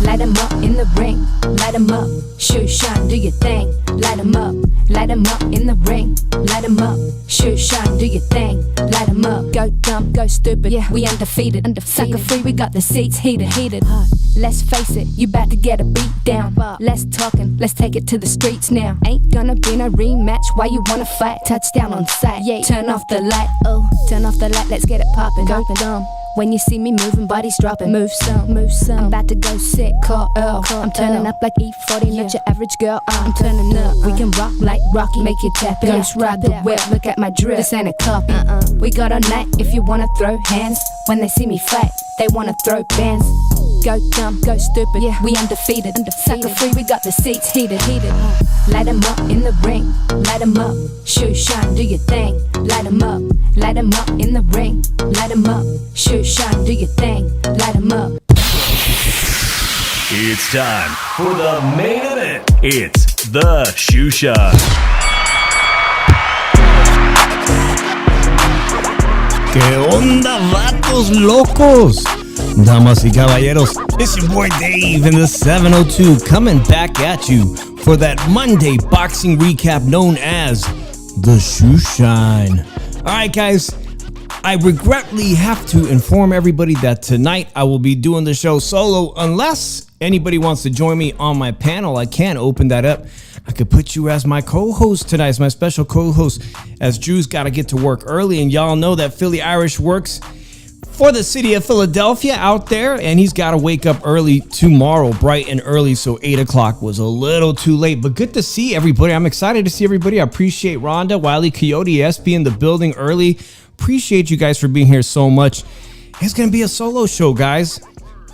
light 'em up in the ring, light 'em up, shoot, shine, do your thing, light 'em up in the ring, light 'em up, shoot, shine, do your thing, light 'em up, go dumb, go stupid, yeah, we undefeated, sucker free, we got the seats heated, let's face it, you bout to get a beat down, less talking, let's take it to the streets now, ain't gonna be no rematch, why you wanna fight, touchdown on sight, yeah, turn off the light, oh, turn off the light, let's get it poppin', go dumb. When you see me moving, bodies dropping. Move some. I'm about to go sick. Call Earl. I'm turning up like E40, not your average girl. I'm turning up. We can rock like Rocky. Make you tap it. Ghost ride the whip. Look at my drip. This ain't a copy. We got a night if you wanna throw hands. When they see me fight, they wanna throw bands. Go dumb, go stupid. Yeah, we undefeated. Sucker free, we got the seats heated. Light 'em up in the ring. Light 'em up. Shoot, shine, do your thing. Light 'em up. Light 'em up in the ring. Light 'em up. Shoot, shine, do your thing. Light 'em up. It's time for the main event. It's the Shoe Shot. ¿Qué onda, vatos locos? Damas y caballeros, it's your boy Dave in the 702 coming back at you for that Monday boxing recap known as the Shoe Shine. Alright guys, I regretfully have to inform everybody that tonight I will be doing the show solo unless anybody wants to join me on my panel. I can open that up. I could put you as my co-host tonight, as my special co-host, as Drew's got to get to work early, and y'all know that Philly Irish works for the city of Philadelphia out there, and he's got to wake up early tomorrow, bright and early, so 8 o'clock was a little too late, but good to see everybody. I'm excited to see everybody. I appreciate Rhonda, Wiley, Coyote, SB in the building early. Appreciate you guys for being here so much. It's going to be a solo show, guys.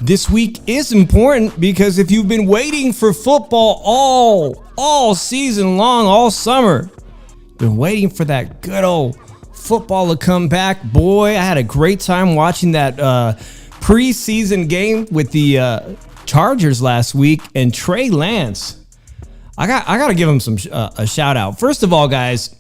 This week is important because if you've been waiting for football all season long, all summer, been waiting for that good old football to come back. Boy, I had a great time watching that preseason game with the Chargers last week, and Trey Lance. I got to give him a shout out. First of all, guys,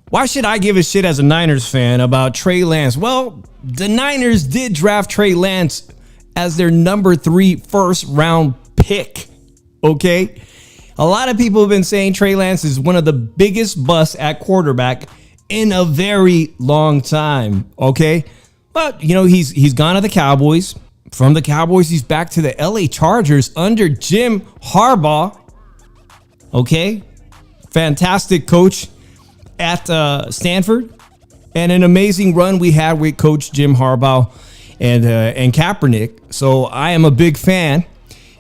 why should I give a shit as a Niners fan about Trey Lance? Well, the Niners did draft Trey Lance as their number 3 first round pick. Okay? A lot of people have been saying Trey Lance is one of the biggest busts at quarterback in a very long time. Okay? But, you know, he's gone to the Cowboys. From the Cowboys, he's back to the LA Chargers under Jim Harbaugh. Okay? Fantastic coach at Stanford, and an amazing run we had with Coach Jim Harbaugh and Kaepernick. So I am a big fan,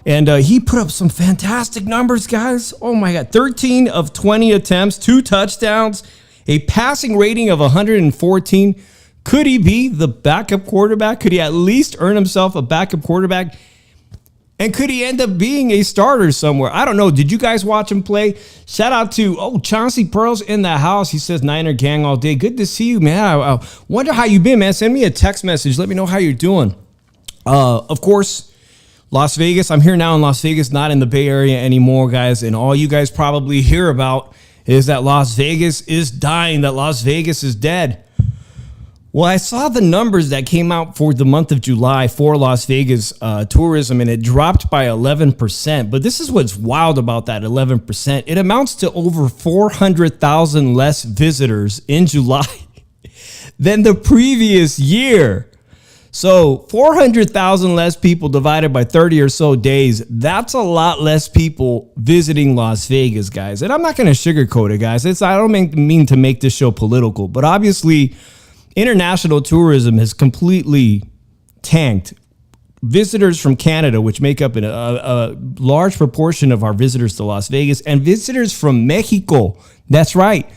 and he put up some fantastic numbers, guys. Oh my God, 13 of 20 attempts, 2 touchdowns, a passing rating of 114. Could he be the backup quarterback? Could he at least earn himself a backup quarterback? And could he end up being a starter somewhere? I don't know. Did you guys watch him play? Shout out to, Chauncey Pearl's in the house. He says, Niner gang all day. Good to see you, man. I wonder how you been, man. Send me a text message. Let me know how you're doing. Of course, Las Vegas. I'm here now in Las Vegas, not in the Bay Area anymore, guys. And all you guys probably hear about is that Las Vegas is dying, that Las Vegas is dead. Well, I saw the numbers that came out for the month of July for Las Vegas tourism, and it dropped by 11%. But this is what's wild about that 11%. It amounts to over 400,000 less visitors in July than the previous year. So 400,000 less people divided by 30 or so days. That's a lot less people visiting Las Vegas, guys. And I'm not going to sugarcoat it, guys. I don't mean to make this show political, but obviously international tourism has completely tanked. Visitors from Canada, which make up a large proportion of our visitors to Las Vegas, and visitors from Mexico. That's right.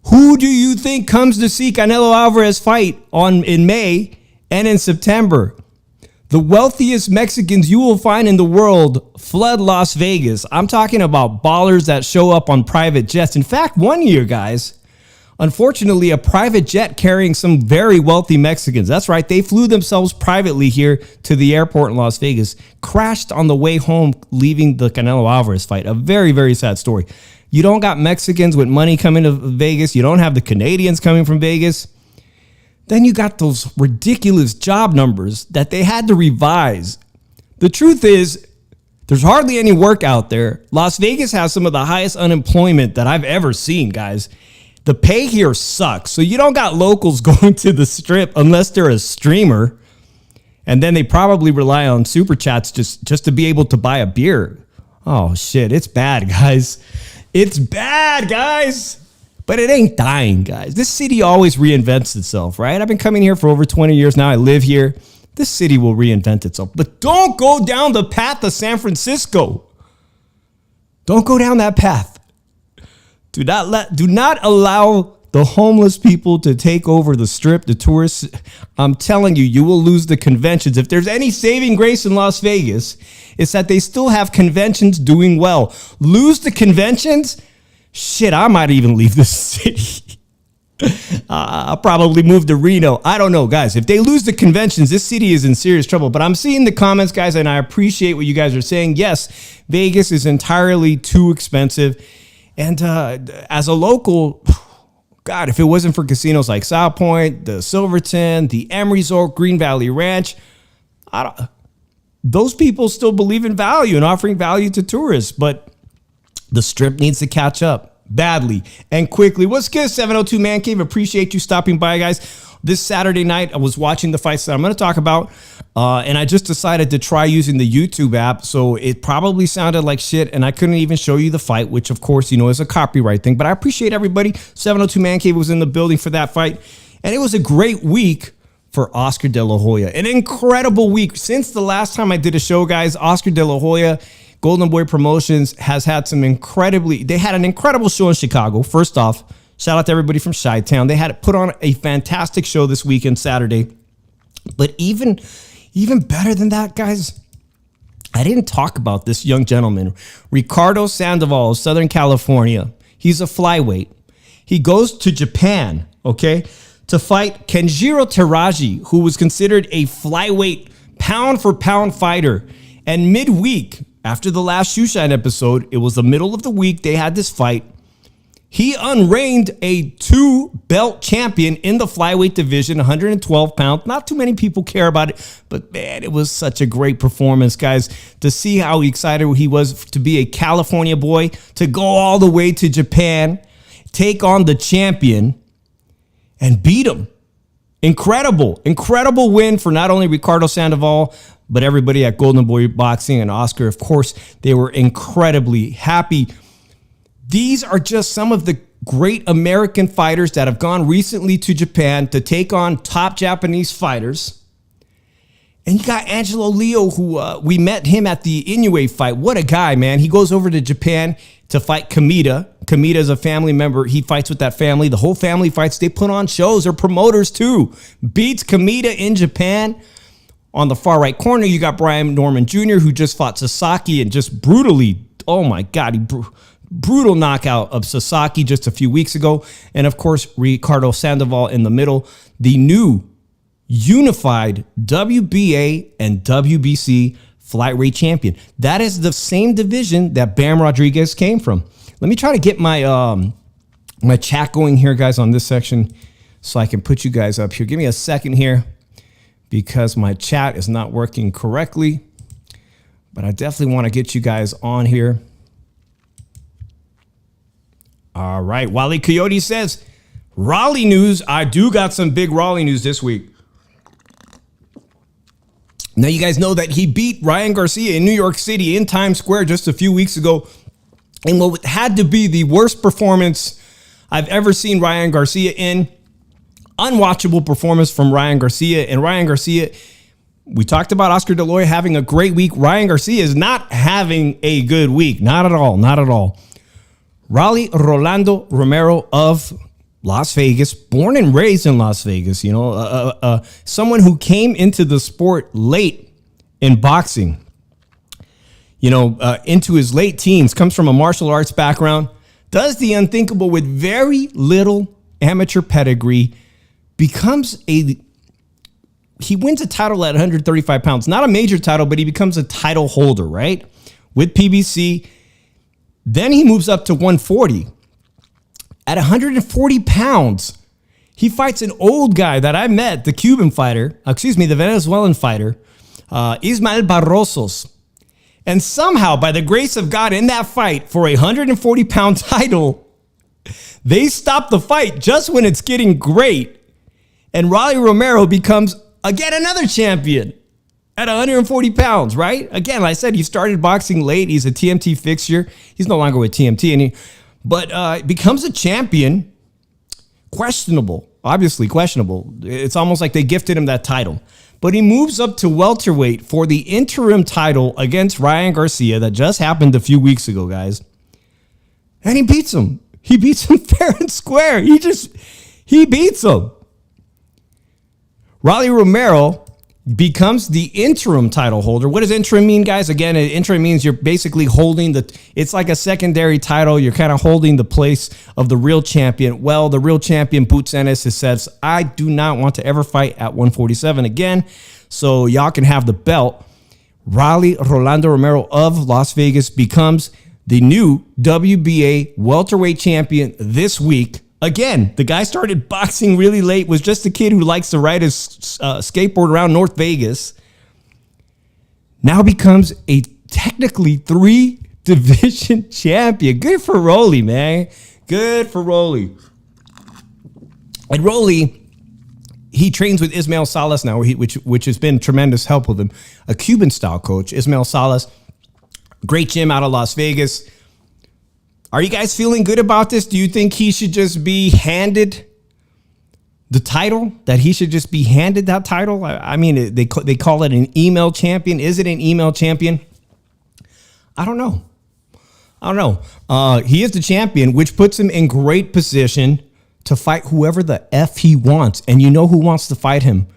Who do you think comes to see Canelo Alvarez fight in May and in September? The wealthiest Mexicans you will find in the world flood Las Vegas. I'm talking about ballers that show up on private jets. In fact, one year, guys, unfortunately, a private jet carrying some very wealthy Mexicans, that's right, they flew themselves privately here to the airport in Las Vegas, crashed on the way home, leaving the Canelo Alvarez fight. A very, very sad story. You don't got Mexicans with money coming to Vegas. You don't have the Canadians coming from Vegas. Then you got those ridiculous job numbers that they had to revise. The truth is, There's hardly any work out there. Las Vegas has some of the highest unemployment that I've ever seen, guys. The pay here sucks. So you don't got locals going to the strip unless they're a streamer. And then they probably rely on super chats just to be able to buy a beer. Oh, shit. It's bad, guys. It's bad, guys. But it ain't dying, guys. This city always reinvents itself, right? I've been coming here for over 20 years now. I live here. This city will reinvent itself. But don't go down the path of San Francisco. Don't go down that path. Do not allow the homeless people to take over the strip, the tourists. I'm telling you, you will lose the conventions. If there's any saving grace in Las Vegas, it's that they still have conventions doing well. Lose the conventions? Shit, I might even leave this city. I'll probably move to Reno. I don't know, guys. If they lose the conventions, this city is in serious trouble. But I'm seeing the comments, guys, and I appreciate what you guys are saying. Yes, Vegas is entirely too expensive. And as a local, God, if it wasn't for casinos like South Point, the Silverton, the M Resort, Green Valley Ranch, those people still believe in value and offering value to tourists. But the strip needs to catch up badly and quickly. What's good, 702 Man Cave? Appreciate you stopping by, guys. This Saturday night, I was watching the fights that I'm going to talk about, and I just decided to try using the YouTube app, so it probably sounded like shit, and I couldn't even show you the fight, which, of course, you know, is a copyright thing, but I appreciate everybody. 702 Man Cave was in the building for that fight, and it was a great week for Oscar De La Hoya. An incredible week. Since the last time I did a show, guys, Oscar De La Hoya, Golden Boy Promotions has had they had an incredible show in Chicago. First off, shout out to everybody from Chi-Town. They had put on a fantastic show this weekend, Saturday. But even better than that, guys, I didn't talk about this young gentleman, Ricardo Sandival of Southern California. He's a flyweight. He goes to Japan, okay, to fight Kenjiro Teraji, who was considered a flyweight pound-for-pound fighter. And midweek, after the last Shoeshine episode, it was the middle of the week, they had this fight. He unreigned a 2-belt champion in the flyweight division, 112 pounds. Not too many people care about it, but man, it was such a great performance, guys, to see how excited he was to be a California boy, to go all the way to Japan, take on the champion, and beat him. Incredible win for not only Ricardo Sandival, but everybody at Golden Boy Boxing and Oscar. Of course, they were incredibly happy. These are just some of the great American fighters that have gone recently to Japan to take on top Japanese fighters. And you got Angelo Leo, who we met him at the Inoue fight. What a guy, man. He goes over to Japan to fight Kamita. Kamita is a family member. He fights with that family. The whole family fights. They put on shows. They're promoters too. Beats Kamita in Japan. On the far right corner, you got Brian Norman Jr., who just fought Sasaki and just brutally, oh my God, brutal knockout of Sasaki just a few weeks ago. And of course, Ricardo Sandival in the middle, the new unified WBA and WBC flyweight champion. That is the same division that Bam Rodriguez came from. Let me try to get my my chat going here, guys, on this section so I can put you guys up here. Give me a second here, because my chat is not working correctly, but I definitely want to get you guys on here. All right, Wally Coyote says, Raleigh news. I do got some big Raleigh news this week. Now, you guys know that he beat Ryan Garcia in New York City in Times Square just a few weeks ago in what had to be the worst performance I've ever seen Ryan Garcia in. Unwatchable performance from Ryan Garcia. And Ryan Garcia, we talked about Oscar De La Hoya having a great week. Ryan Garcia is not having a good week. Not at all. Not at all. Rolando Romero of Las Vegas, born and raised in Las Vegas, you know, someone who came into the sport late in boxing, you know, into his late teens, comes from a martial arts background, does the unthinkable with very little amateur pedigree, he wins a title at 135 pounds. Not a major title, but he becomes a title holder, right? With PBC. Then he moves up to 140. At 140 pounds, he fights an old guy that I met, the Venezuelan fighter, Ismael Barrosos. And somehow, by the grace of God, in that fight for a 140-pound title, they stop the fight just when it's getting great. And Rolly Romero becomes, again, another champion at 140 pounds, right? Again, like I said, he started boxing late. He's a TMT fixture. He's no longer with TMT, but becomes a champion. Questionable, obviously questionable. It's almost like they gifted him that title. But he moves up to welterweight for the interim title against Ryan Garcia that just happened a few weeks ago, guys. And he beats him. He beats him fair and square. He beats him. Rolly Romero becomes the interim title holder. What does interim mean, guys? Again, interim means you're basically holding it's like a secondary title. You're kind of holding the place of the real champion. Well, the real champion, Boots Ennis, says, I do not want to ever fight at 147 again. So y'all can have the belt. Rolando Romero of Las Vegas becomes the new WBA welterweight champion this week. Again, the guy started boxing really late, was just a kid who likes to ride his skateboard around North Vegas. Now becomes a technically 3-division champion. Good for Rolly, man. Good for Rolly. And Rolly, he trains with Ismael Salas now, which has been tremendous help with him. A Cuban-style coach, Ismael Salas. Great gym out of Las Vegas. Are you guys feeling good about this? Do you think he should just be handed the title? That he should just be handed that title? I mean, they call it an email champion. Is it an email champion? I don't know. He is the champion, which puts him in great position to fight whoever the F he wants. And you know who wants to fight him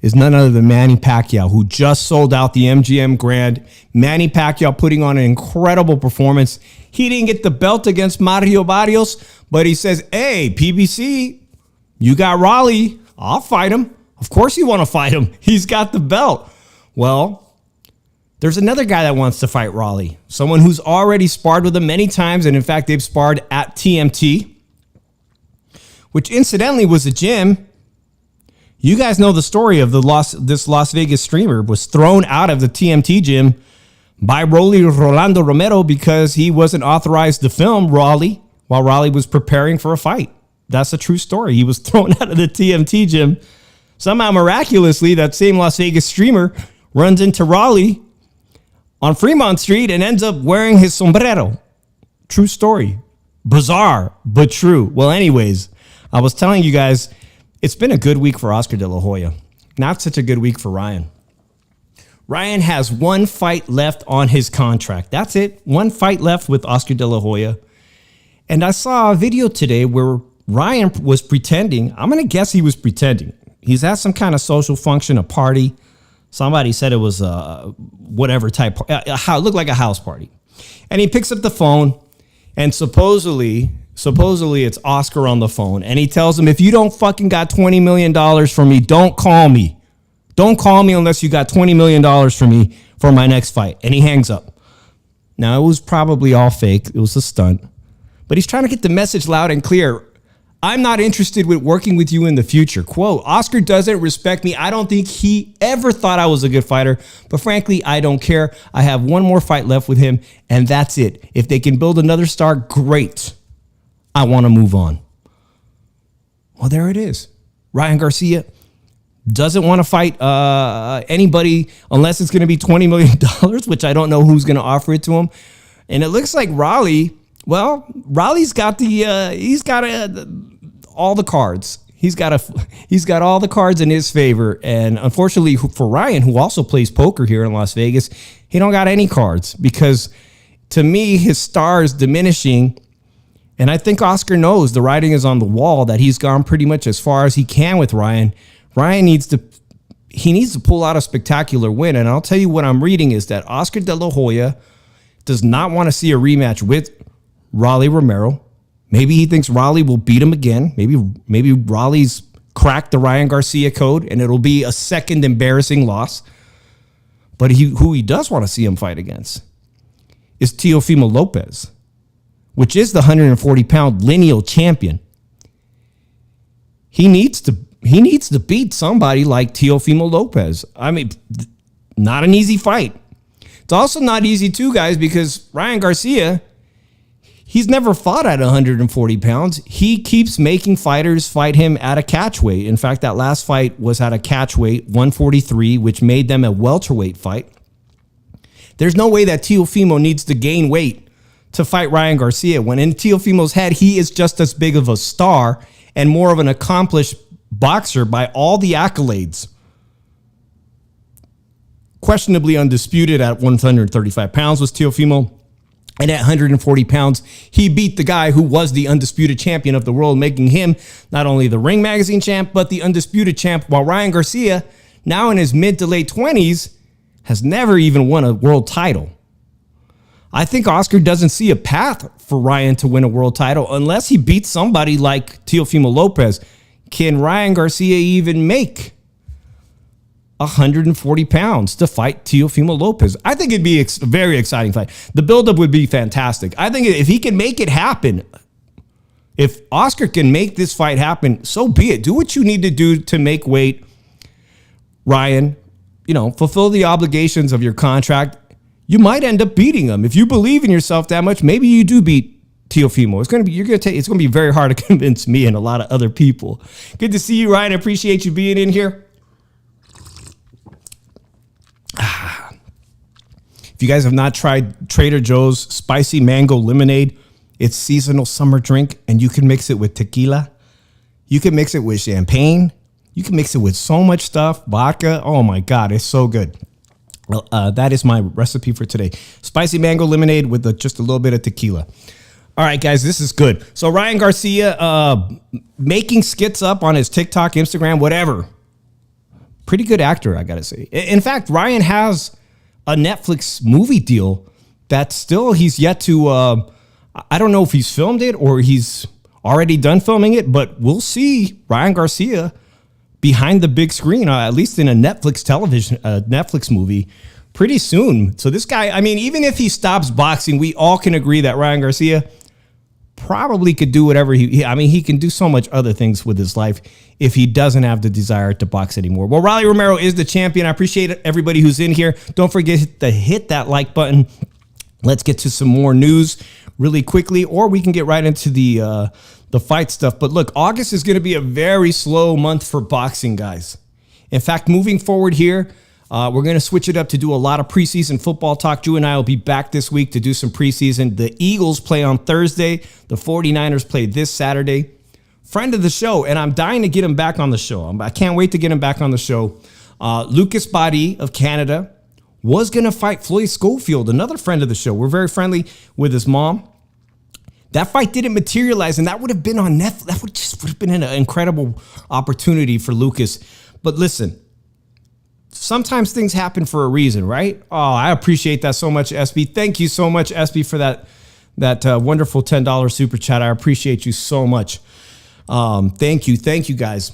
is none other than Manny Pacquiao, who just sold out the MGM Grand. Manny Pacquiao putting on an incredible performance. He didn't get the belt against Mario Barrios, but he says, hey, PBC, you got Rolly. I'll fight him. Of course you want to fight him. He's got the belt. Well, there's another guy that wants to fight Rolly, someone who's already sparred with him many times, and in fact, they've sparred at TMT, which incidentally was a gym. You guys know the story of this Las Vegas streamer was thrown out of the TMT gym by Rolando Romero because he wasn't authorized to film Rolly while Rolly was preparing for a fight. That's a true story. He was thrown out of the TMT gym. Somehow, miraculously, that same Las Vegas streamer runs into Rolly on Fremont Street and ends up wearing his sombrero. True story. Bizarre, but true. Well, anyways, I was telling you guys, it's been a good week for Oscar De La Hoya. Not such a good week for Ryan. Ryan has one fight left on his contract. That's it. One fight left with Oscar De La Hoya. And I saw a video today where Ryan was pretending. I'm going to guess he was pretending. He's at some kind of social function, a party. Somebody said it was whatever type. It looked like a house party. And he picks up the phone and supposedly it's Oscar on the phone. And he tells him, if you don't fucking got $20 million for me, don't call me. Don't call me unless you got $20 million for me for my next fight. And he hangs up. Now, it was probably all fake. It was a stunt. But he's trying to get the message loud and clear. I'm not interested with working with you in the future. Quote, Oscar doesn't respect me. I don't think he ever thought I was a good fighter. But frankly, I don't care. I have one more fight left with him, and that's it. If they can build another star, great. I want to move on. Well, there it is. Ryan Garcia doesn't want to fight anybody unless it's going to be $20 million, which I don't know who's going to offer it to him. And it looks like Rolly's got all the cards. He's got all the cards in his favor. And unfortunately for Ryan, who also plays poker here in Las Vegas, he don't got any cards because to me, his star is diminishing. And I think Oscar knows the writing is on the wall that he's gone pretty much as far as he can with Ryan. Ryan needs to pull out a spectacular win. And I'll tell you what I'm reading is that Oscar De La Hoya does not want to see a rematch with Rolly Romero. Maybe he thinks Rolly will beat him again. Maybe Rolly's cracked the Ryan Garcia code and it'll be a second embarrassing loss. But who he does want to see him fight against is Teofimo Lopez, which is the 140-pound lineal champion. He needs to beat somebody like Teofimo Lopez. I mean, not an easy fight. It's also not easy too, guys, because Ryan Garcia, he's never fought at 140 pounds. He keeps making fighters fight him at a catch weight. In fact, that last fight was at a catch weight, 143, which made them a welterweight fight. There's no way that Teofimo needs to gain weight to fight Ryan Garcia, when in Teofimo's head, he is just as big of a star and more of an accomplished boxer by all the accolades. Questionably undisputed at 135 pounds was Teofimo. And at 140 pounds, he beat the guy who was the undisputed champion of the world, making him not only the Ring Magazine champ, but the undisputed champ, while Ryan Garcia, now in his mid to late 20s, has never even won a world title. I think Oscar doesn't see a path for Ryan to win a world title unless he beats somebody like Teofimo Lopez. Can Ryan Garcia even make 140 pounds to fight Teofimo Lopez? I think it'd be a very exciting fight. The buildup would be fantastic. I think if he can make it happen, if Oscar can make this fight happen, so be it. Do what you need to do to make weight, Ryan. Fulfill the obligations of your contract. You might end up beating him. If you believe in yourself that much, maybe you do beat Teofimo. It's going to be very hard to convince me and a lot of other people. Good to see you, Ryan. I appreciate you being in here. If you guys have not tried Trader Joe's spicy mango lemonade, it's seasonal summer drink, and you can mix it with tequila. You can mix it with champagne. You can mix it with so much stuff. Vodka. Oh my God, it's so good. Well, that is my recipe for today. Spicy mango lemonade with just a little bit of tequila. All right, guys, this is good. So Ryan Garcia making skits up on his TikTok, Instagram, whatever. Pretty good actor, I got to say. In fact, Ryan has a Netflix movie deal that still he's yet to, I don't know if he's filmed it or he's already done filming it, but we'll see Ryan Garcia behind the big screen, at least in a Netflix movie pretty soon. So this guy, even if he stops boxing, we all can agree that Ryan Garcia probably could do whatever he can do so much other things with his life if he doesn't have the desire to box anymore. Well, Rolly Romero is the champion. I appreciate everybody who's in here. Don't forget to hit that like button. Let's get to some more news really quickly, or we can get right into the fight stuff. But look, August is going to be a very slow month for boxing, guys. In fact, moving forward here, we're going to switch it up to do a lot of preseason football talk. Drew and I will be back this week to do some preseason. The Eagles play on Thursday. The 49ers play this Saturday. Friend of the show, and I'm dying to get him back on the show. I can't wait to get him back on the show. Lucas Badi of Canada was going to fight Floyd Schofield, another friend of the show. We're very friendly with his mom. That fight didn't materialize, and that would have been on Netflix. That would have been an incredible opportunity for Lucas. But listen, sometimes things happen for a reason, right? Oh, I appreciate that so much, SB. Thank you so much, SB, for that wonderful $10 super chat. I appreciate you so much. Thank you, guys.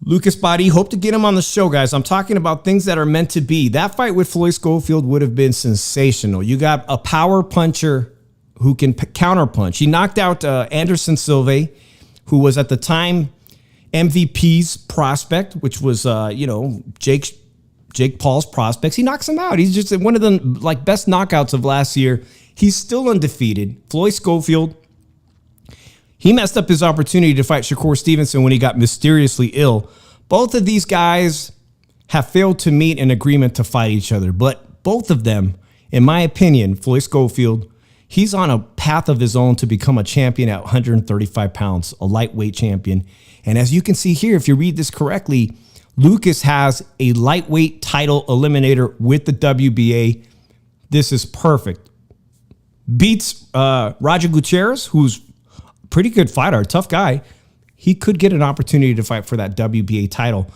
Lucas Badi, hope to get him on the show, guys. I'm talking about things that are meant to be. That fight with Floyd Schofield would have been sensational. You got a power puncher who can counterpunch. He knocked out Anderson Silva, who was at the time MVP's prospect, which was Jake Paul's prospects. He knocks him out. He's just one of the best knockouts of last year. He's still undefeated. Floyd Schofield, he messed up his opportunity to fight Shakur Stevenson when he got mysteriously ill. Both of these guys have failed to meet an agreement to fight each other, but both of them, in my opinion, Floyd Schofield, he's on a path of his own to become a champion at 135 pounds, a lightweight champion. And as you can see here, if you read this correctly, Lucas has a lightweight title eliminator with the WBA. This is perfect. Beats Roger Gutierrez, who's a pretty good fighter, a tough guy. He could get an opportunity to fight for that WBA title.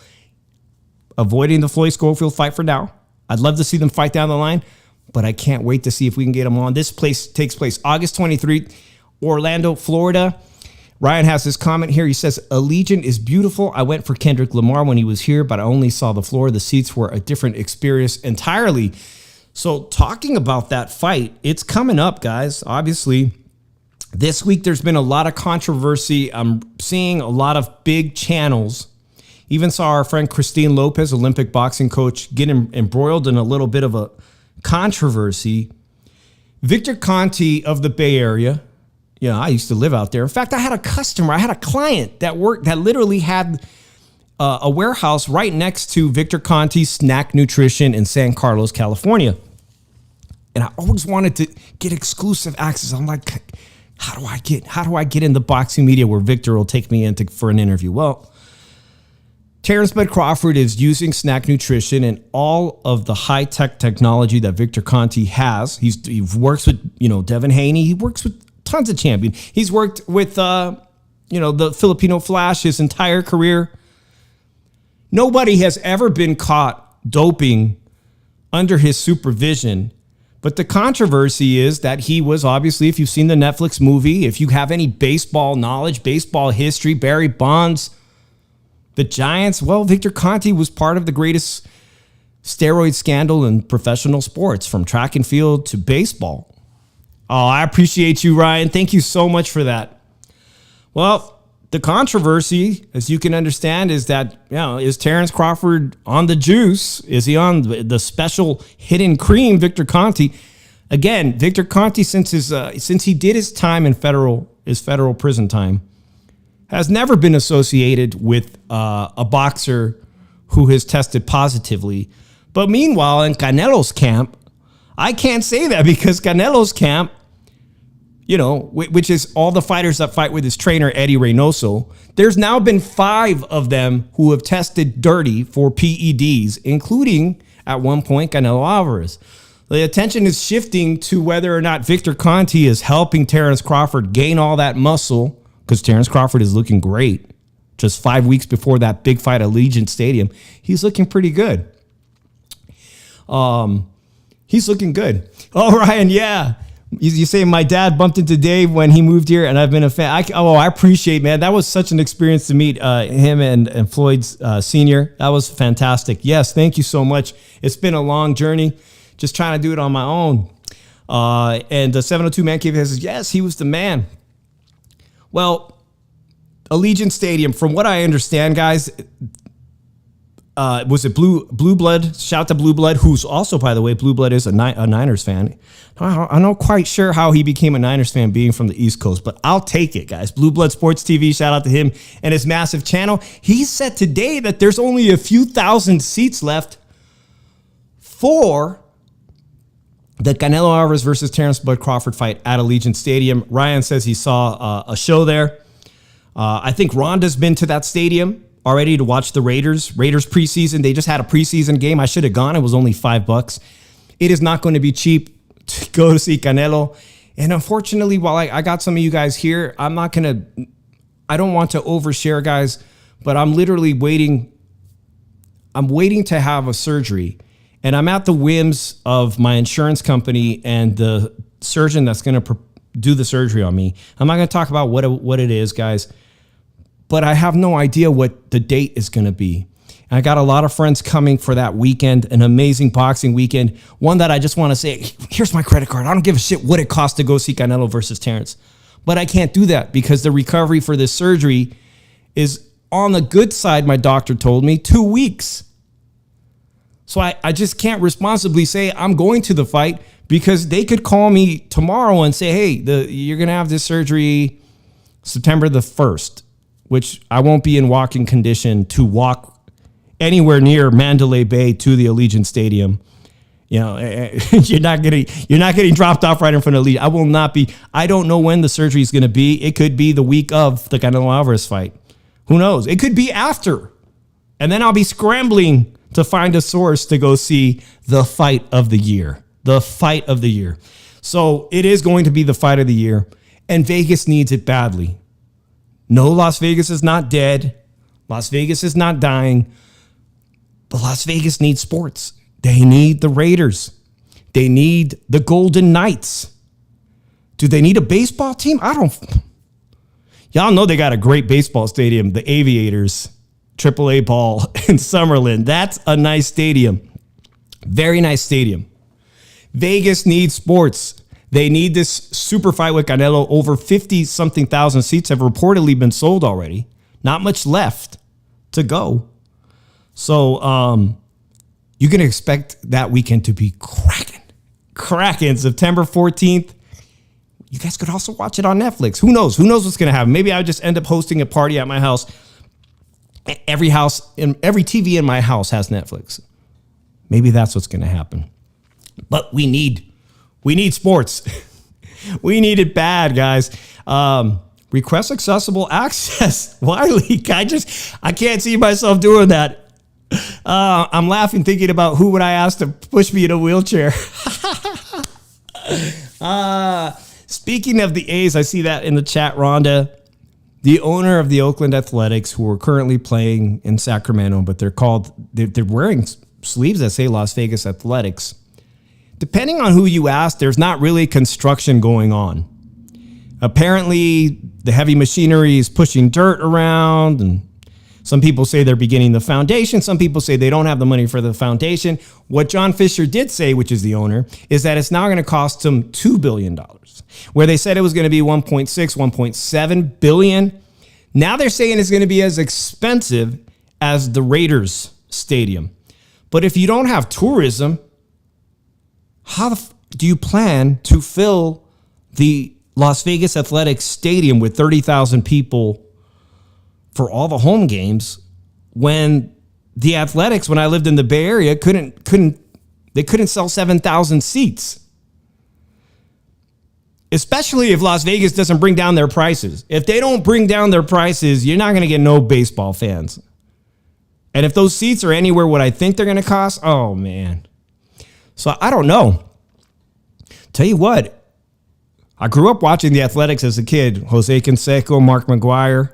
Avoiding the Floyd Schofield fight for now. I'd love to see them fight down the line, but I can't wait to see if we can get him on. This takes place August 23, Orlando, Florida. Ryan has this comment here. He says, Allegiant is beautiful. I went for Kendrick Lamar when he was here, but I only saw the floor. The seats were a different experience entirely. So talking about that fight, it's coming up, guys. Obviously, this week there's been a lot of controversy. I'm seeing a lot of big channels. Even saw our friend Christine Lopez, Olympic boxing coach, get embroiled in a little bit of a controversy. Victor Conti of the Bay Area. Yeah, I used to live out there. In fact, I had a client that literally had a warehouse right next to Victor Conti's Snac Nutrition in San Carlos, California. And I always wanted to get exclusive access. I'm like, how do I get in the boxing media where Victor will take me in for an interview? Well, Terrence Bud Crawford is using Snac Nutrition and all of the high-tech technology that Victor Conti has. He works with, Devin Haney. He works with tons of champions. He's worked with, the Filipino Flash his entire career. Nobody has ever been caught doping under his supervision. But the controversy is that he was obviously, if you've seen the Netflix movie, if you have any baseball knowledge, baseball history, Barry Bonds, the Giants, well, Victor Conti was part of the greatest steroid scandal in professional sports, from track and field to baseball. Oh, I appreciate you, Ryan. Thank you so much for that. Well, the controversy, as you can understand, is that, is Terrence Crawford on the juice? Is he on the special hidden cream, Victor Conti? Again, Victor Conti, since he did his time in federal prison time, has never been associated with a boxer who has tested positively. But meanwhile, in Canelo's camp, I can't say that, because Canelo's camp, which is all the fighters that fight with his trainer, Eddie Reynoso, there's now been 5 of them who have tested dirty for PEDs, including, at one point, Canelo Alvarez. The attention is shifting to whether or not Victor Conti is helping Terrence Crawford gain all that muscle, because Terrence Crawford is looking great. Just 5 weeks before that big fight at Allegiant Stadium, he's looking pretty good. He's looking good. Oh, Ryan, yeah. You say my dad bumped into Dave when he moved here, and I've been a fan. I appreciate, man. That was such an experience to meet him and Floyd's senior. That was fantastic. Yes, thank you so much. It's been a long journey, just trying to do it on my own. And the 702 Man Cave says, yes, he was the man. Well, Allegiant Stadium, from what I understand, guys, was it Blue Blood? Shout to Blue Blood, who's also, by the way, Blue Blood is a Niners fan. I'm not quite sure how he became a Niners fan being from the East Coast, but I'll take it, guys. Blue Blood Sports TV, shout out to him and his massive channel. He said today that there's only a few thousand seats left for the Canelo Alvarez versus Terrence Bud Crawford fight at Allegiant Stadium. Ryan says he saw a show there. I think Rhonda's been to that stadium already to watch the Raiders preseason. They just had a preseason game. I should have gone. It was only $5. It is not going to be cheap to go to see Canelo. And unfortunately, while I got some of you guys here, I don't want to overshare, guys, but I'm literally waiting. I'm waiting to have a surgery, and I'm at the whims of my insurance company and the surgeon that's going to do the surgery on me. I'm not going to talk about what it is, guys, but I have no idea what the date is going to be. And I got a lot of friends coming for that weekend, an amazing boxing weekend. One that I just want to say, here's my credit card. I don't give a shit what it costs to go see Canelo versus Terrence. But I can't do that because the recovery for this surgery is on the good side, my doctor told me, 2 weeks. So I just can't responsibly say I'm going to the fight, because they could call me tomorrow and say, hey, you're going to have this surgery September the 1st, which I won't be in walking condition to walk anywhere near Mandalay Bay to the Allegiant Stadium. You're not getting dropped off right in front of Allegiant. I will not be. I don't know when the surgery is going to be. It could be the week of the Canelo Alvarez fight. Who knows? It could be after. And then I'll be scrambling to find a source to go see the fight of the year. The fight of the year. So it is going to be the fight of the year. And Vegas needs it badly. No, Las Vegas is not dead. Las Vegas is not dying. But Las Vegas needs sports. They need the Raiders. They need the Golden Knights. Do they need a baseball team? Y'all know they got a great baseball stadium, the Aviators, AAA ball in Summerlin. That's a nice stadium. Very nice stadium. Vegas needs sports. They need this super fight with Canelo. Over 50-something thousand seats have reportedly been sold already. Not much left to go. So you can expect that weekend to be cracking. cracking September 14th. You guys could also watch it on Netflix. Who knows? Who knows what's going to happen? Maybe I'll just end up hosting a party at my house. Every TV in my house has Netflix. Maybe that's what's going to happen. But we need sports. We need it bad, guys. Request accessible access. Wiley, I can't see myself doing that. I'm laughing thinking about who would I ask to push me in a wheelchair. Speaking of the A's, I see that in the chat, Rhonda. The owner of the Oakland Athletics, who are currently playing in Sacramento, but they're wearing sleeves that say Las Vegas Athletics. Depending on who you ask, there's not really construction going on. Apparently, the heavy machinery is pushing dirt around, and some people say they're beginning the foundation. Some people say they don't have the money for the foundation. What John Fisher did say, which is the owner, is that it's now going to cost them $2 billion, where they said it was going to be 1.6, 1.7 billion. Now they're saying it's going to be as expensive as the Raiders stadium. But if you don't have tourism, how do you plan to fill the Las Vegas Athletics Stadium with 30,000 people for all the home games when the Athletics, when I lived in the Bay Area, couldn't sell 7,000 seats? Especially if Las Vegas doesn't bring down their prices. If they don't bring down their prices, you're not going to get no baseball fans. And if those seats are anywhere what I think they're going to cost, oh man. So I don't know. Tell you what, I grew up watching the Athletics as a kid. Jose Canseco, Mark McGuire.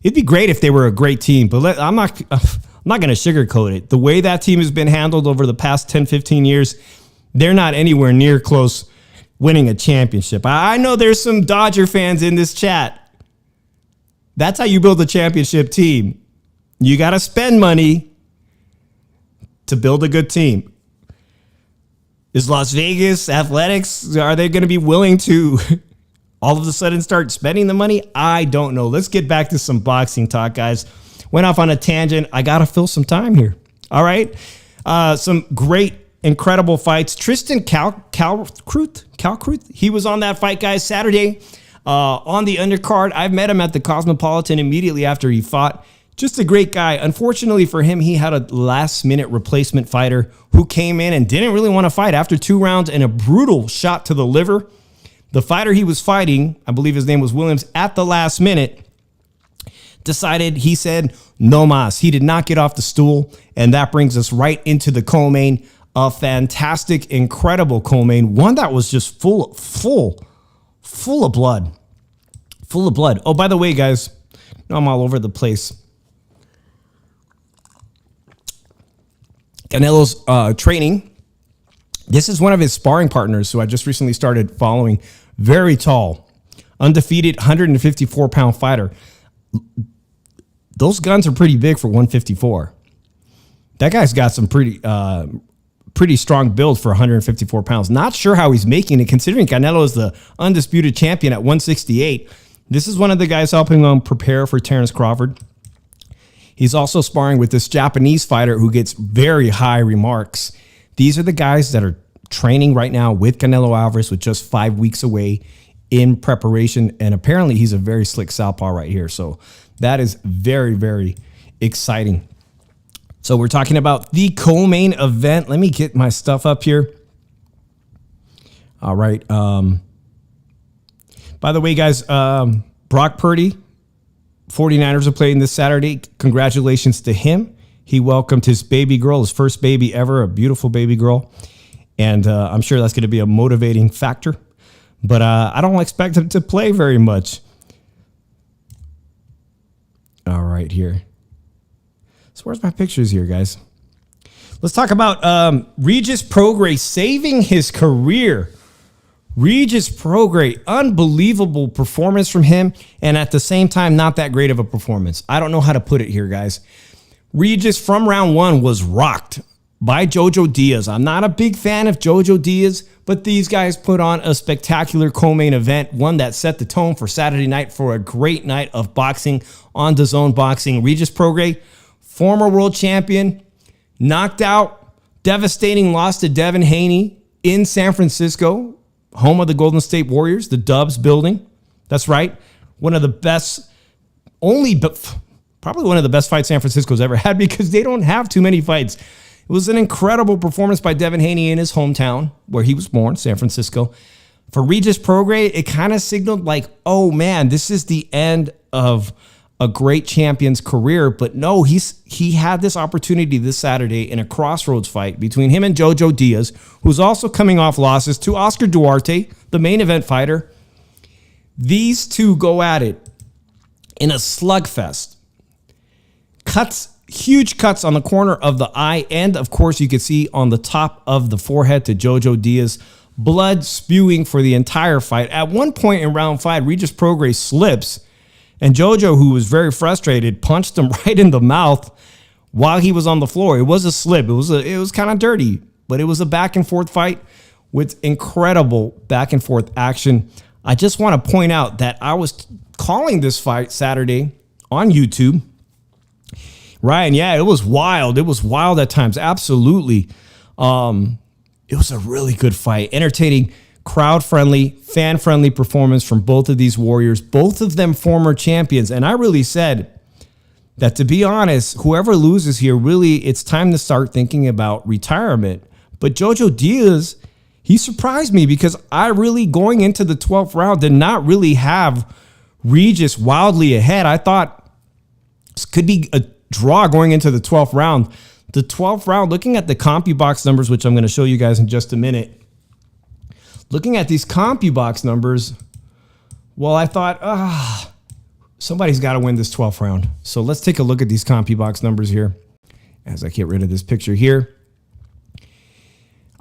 It'd be great if they were a great team, but I'm not going to sugarcoat it. The way that team has been handled over the past 10, 15 years, they're not anywhere near close winning a championship. I know there's some Dodger fans in this chat. That's how you build a championship team. You got to spend money to build a good team. Is Las Vegas Athletics, are they going to be willing to all of a sudden start spending the money? I don't know. Let's get back to some boxing talk, guys. Went off on a tangent. I got to fill some time here. All right. Some great, incredible fights. Tristan Calcruth, he was on that fight, guys, Saturday on the undercard. I've met him at the Cosmopolitan immediately after he fought. Just a great guy. Unfortunately for him, he had a last-minute replacement fighter who came in and didn't really want to fight after 2 rounds and a brutal shot to the liver. The fighter he was fighting, I believe his name was Williams, at the last minute, decided, he said, no mas. He did not get off the stool, and that brings us right into the co-main. A fantastic, incredible co-main. One that was just full of blood. Full of blood. Oh, by the way, guys, I'm all over the place. Canelo's training. This is one of his sparring partners who I just recently started following. Very tall, undefeated 154-pound fighter. Those guns are pretty big for 154. That guy's got some pretty strong build for 154 pounds. Not sure how he's making it, considering Canelo is the undisputed champion at 168. This is one of the guys helping him prepare for Terrence Crawford. He's also sparring with this Japanese fighter who gets very high remarks. These are the guys that are training right now with Canelo Alvarez with just 5 weeks away in preparation. And apparently he's a very slick southpaw right here. So that is very, very exciting. So we're talking about the co-main event. Let me get my stuff up here. All right. By the way, guys, Brock Purdy, 49ers are playing this Saturday. Congratulations to him. He welcomed his baby girl, his first baby ever, a beautiful baby girl. And I'm sure that's going to be a motivating factor. But I don't expect him to play very much. All right, here. So where's my pictures here, guys? Let's talk about Regis Prograis saving his career. Regis Prograis, unbelievable performance from him, and at the same time, not that great of a performance. I don't know how to put it here, guys. Regis, from round 1, was rocked by Jojo Diaz. I'm not a big fan of Jojo Diaz, but these guys put on a spectacular co-main event, one that set the tone for Saturday night for a great night of boxing on DAZN Boxing. Regis Prograis, former world champion, knocked out, devastating loss to Devin Haney in San Francisco, home of the Golden State Warriors, the Dubs building. That's right. One of the best, probably one of the best fights San Francisco's ever had because they don't have too many fights. It was an incredible performance by Devin Haney in his hometown where he was born, San Francisco. For Regis Prograis, it kind of signaled like, oh man, this is the end of a great champion's career. But no, he had this opportunity this Saturday in a crossroads fight between him and Jojo Diaz, who's also coming off losses to Oscar Duarte, the main event fighter. These two go at it in a slugfest. Huge cuts on the corner of the eye, and of course you could see on the top of the forehead to Jojo Diaz, blood spewing for the entire fight. At one point in round 5, Regis Prograis slips, and Jojo, who was very frustrated, punched him right in the mouth while he was on the floor. It was a slip. It was kind of dirty, but it was a back and forth fight with incredible back and forth action. I just want to point out that I was calling this fight Saturday on YouTube. Ryan, yeah, it was wild. It was wild at times. Absolutely. It was a really good fight. Entertaining, crowd-friendly, fan-friendly performance from both of these warriors. Both of them former champions. And I really said that, to be honest, whoever loses here, really, it's time to start thinking about retirement. But Jojo Diaz, he surprised me because I really, going into the 12th round, did not really have Regis wildly ahead. I thought this could be a draw going into the 12th round. The 12th round, looking at the CompuBox numbers, which I'm going to show you guys in just a minute. Looking at these CompuBox numbers, well, I thought, somebody's got to win this 12th round. So let's take a look at these CompuBox numbers here as I get rid of this picture here.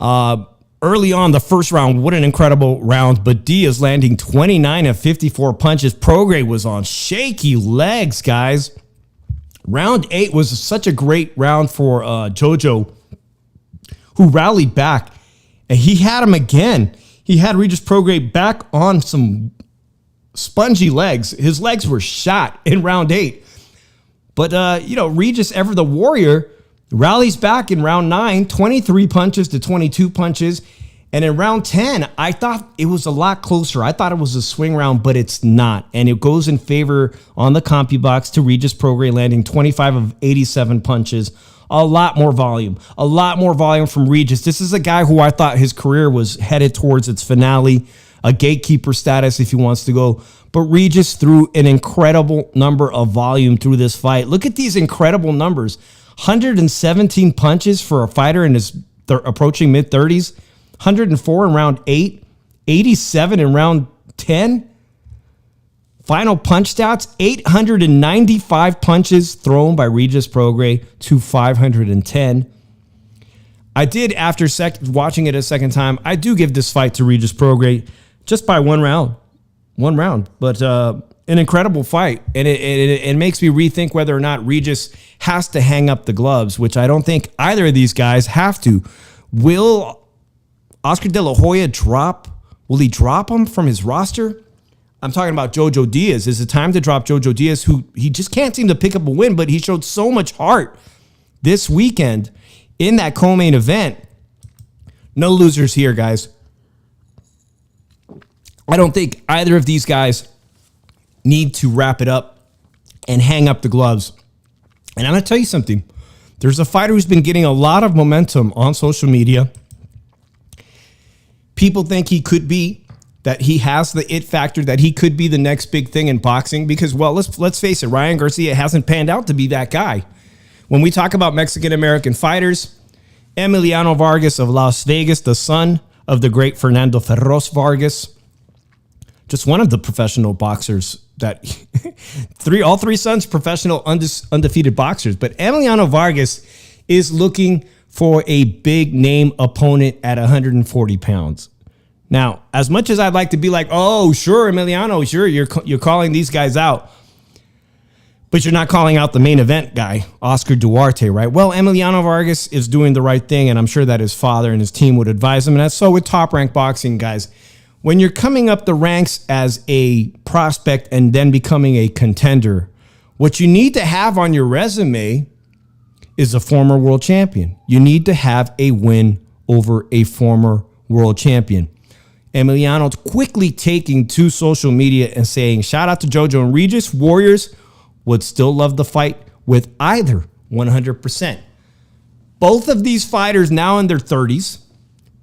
Early on, the first round, what an incredible round. But Diaz landing 29 of 54 punches. Prograis was on shaky legs, guys. Round 8 was such a great round for Jojo, who rallied back. And he had him again. He had Regis Prograis back on some spongy legs. His legs were shot in round 8. But, Regis, ever the warrior, rallies back in round 9, 23 punches to 22 punches. And in round 10, I thought it was a lot closer. I thought it was a swing round, but it's not. And it goes in favor on the CompuBox to Regis Prograis, landing 25 of 87 punches. A lot more volume from Regis. This is a guy who I thought his career was headed towards its finale, a gatekeeper status if he wants to go. But Regis threw an incredible number of volume through this fight. Look at these incredible numbers. 117 punches for a fighter in his approaching mid-30s. 104 in round 8, 87 in round 10. Final punch stats, 895 punches thrown by Regis Prograis to 510. I did, after watching it a second time, I do give this fight to Regis Prograis just by one round. But an incredible fight. And it makes me rethink whether or not Regis has to hang up the gloves, which I don't think either of these guys have to. Will Oscar De La Hoya drop? Will he drop him from his roster? I'm talking about Jojo Diaz. Is it time to drop Jojo Diaz, who he just can't seem to pick up a win, but he showed so much heart this weekend in that co-main event. No losers here, guys. I don't think either of these guys need to wrap it up and hang up the gloves. And I'm going to tell you something. There's a fighter who's been getting a lot of momentum on social media. People think he could be, that he has the it factor, that he could be the next big thing in boxing because, well, let's face it, Ryan Garcia hasn't panned out to be that guy. When we talk about Mexican-American fighters, Emiliano Vargas of Las Vegas, the son of the great Fernando Ferros Vargas, just one of the professional boxers that all three sons professional undefeated boxers. But Emiliano Vargas is looking for a big name opponent at 140 pounds. Now, as much as I'd like to be like, oh, sure, Emiliano, sure, you're calling these guys out, but you're not calling out the main event guy, Oscar Duarte, right? Well, Emiliano Vargas is doing the right thing, and I'm sure that his father and his team would advise him, and that's so with Top Rank Boxing, guys. When you're coming up the ranks as a prospect and then becoming a contender, what you need to have on your resume is a former world champion. You need to have a win over a former world champion. Emiliano's quickly taking to social media and saying, shout out to Jojo and Regis. Warriors would still love the fight with either 100%. Both of these fighters now in their 30s.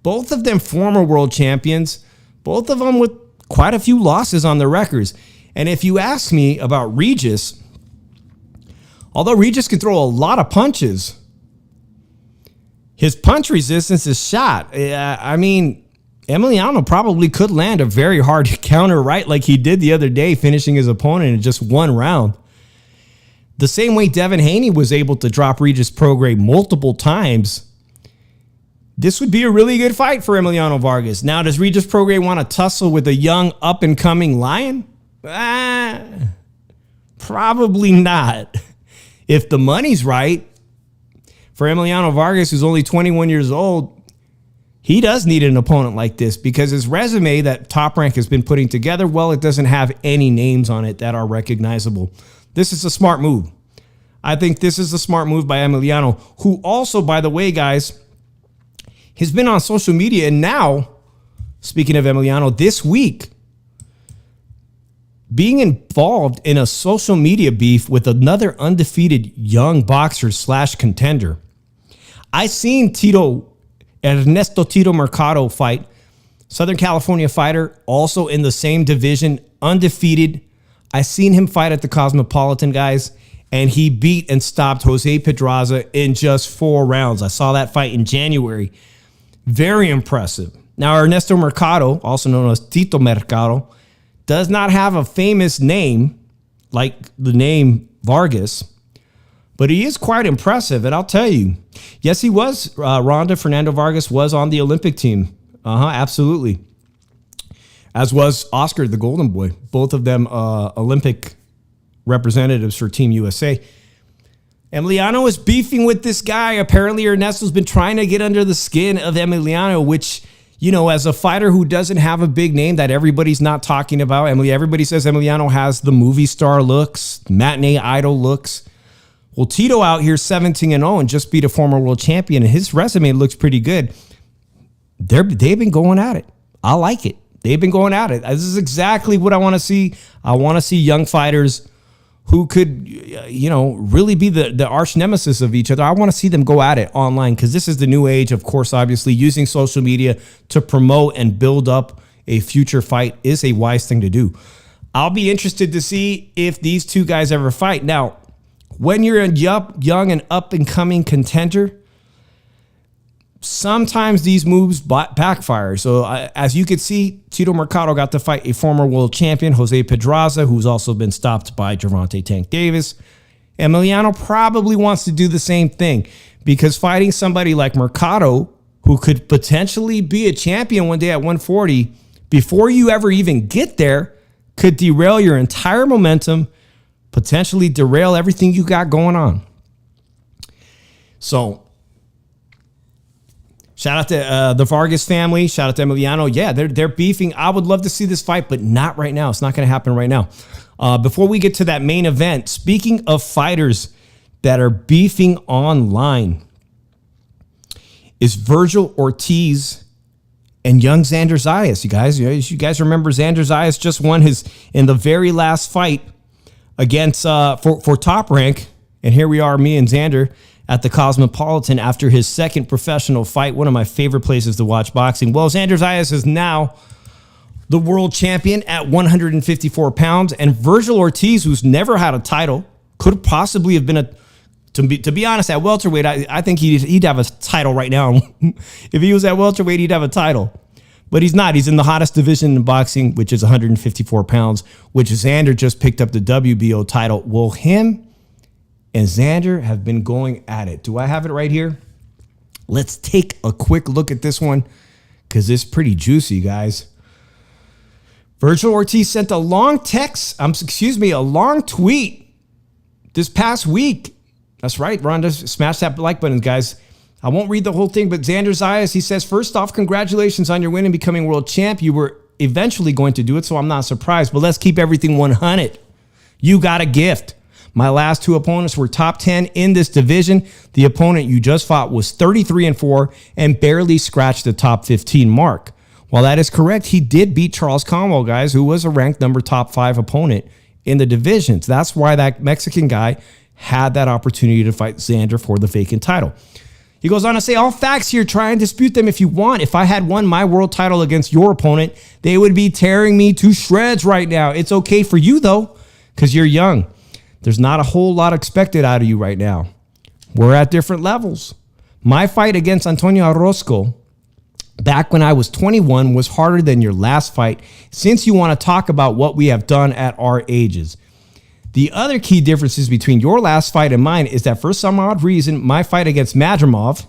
Both of them former world champions. Both of them with quite a few losses on their records. And if you ask me about Regis, although Regis can throw a lot of punches, his punch resistance is shot. I mean, Emiliano probably could land a very hard counter right like he did the other day, finishing his opponent in just one round. The same way Devin Haney was able to drop Regis Prograis multiple times, this would be a really good fight for Emiliano Vargas. Now, does Regis Prograis want to tussle with a young up-and-coming lion? Probably not. If the money's right, for Emiliano Vargas, who's only 21 years old, he does need an opponent like this because his resume that Top Rank has been putting together, well, it doesn't have any names on it that are recognizable. This is a smart move. I think this is a smart move by Emiliano, who also, by the way, guys, has been on social media. And now, speaking of Emiliano, this week, being involved in a social media beef with another undefeated young boxer / contender. I seen Ernesto Tito Mercado fight, Southern California fighter, also in the same division, undefeated. I seen him fight at the Cosmopolitan, guys, and he beat and stopped Jose Pedraza in just 4 rounds. I saw that fight in January. Very impressive. Now, Ernesto Mercado, also known as Tito Mercado, does not have a famous name like the name Vargas, but he is quite impressive. And I'll tell you, yes, he was. Fernando Vargas was on the Olympic team. Absolutely. As was Oscar, the Golden Boy. Both of them Olympic representatives for Team USA. Emiliano is beefing with this guy. Apparently, Ernesto's been trying to get under the skin of Emiliano, which, you know, as a fighter who doesn't have a big name that everybody's not talking about, everybody says Emiliano has the movie star looks, matinee idol looks. Well, Tito out here 17-0 and just beat a former world champion, and his resume looks pretty good. They've been going at it. I like it. They've been going at it. This is exactly what I want to see. I want to see young fighters who could, really be the arch nemesis of each other. I want to see them go at it online because this is the new age. Of course, obviously, using social media to promote and build up a future fight is a wise thing to do. I'll be interested to see if these two guys ever fight. Now, when you're a young and up-and-coming contender, sometimes these moves backfire. So as you could see, Tito Mercado got to fight a former world champion, Jose Pedraza, who's also been stopped by Gervonta Tank Davis. Emiliano probably wants to do the same thing because fighting somebody like Mercado, who could potentially be a champion one day at 140, before you ever even get there, could derail your entire momentum, potentially derail everything you got going on. So, shout out to the Vargas family. Shout out to Emiliano. Yeah, they're beefing. I would love to see this fight, but not right now. It's not going to happen right now. Before we get to that main event, speaking of fighters that are beefing online, is Virgil Ortiz and young Xander Zayas. You guys remember Xander Zayas just won in the very last fight against for Top Rank, and here we are, me and Xander, at the Cosmopolitan after his second professional fight, one of my favorite places to watch boxing. Well, Xander Zayas is now the world champion at 154 pounds, and Virgil Ortiz, who's never had a title, could possibly have been to be honest, at welterweight, I think he'd have a title right now. If he was at welterweight, he'd have a title. But he's not. He's in the hottest division in boxing, which is 154 pounds, which Xander just picked up the WBO title. Well, him and Xander have been going at it. Do I have it right here? Let's take a quick look at this one because it's pretty juicy, guys. Virgil Ortiz sent a long a long tweet this past week. That's right, Rhonda. Smash that like button, guys. I won't read the whole thing, but Xander Zayas, he says, first off, congratulations on your win and becoming world champ. You were eventually going to do it, so I'm not surprised. But let's keep everything 100. You got a gift. My last two opponents were top 10 in this division. The opponent you just fought was 33-4 and barely scratched the top 15 mark. While that is correct, he did beat Charles Conwell, guys, who was a ranked top 5 opponent in the divisions. That's why that Mexican guy had that opportunity to fight Xander for the vacant title. He goes on to say, all facts here, try and dispute them if you want. If I had won my world title against your opponent, they would be tearing me to shreds right now. It's okay for you, though, because you're young. There's not a whole lot expected out of you right now. We're at different levels. My fight against Antonio Orozco back when I was 21 was harder than your last fight, since you want to talk about what we have done at our ages. The other key differences between your last fight and mine is that for some odd reason, my fight against Madrimov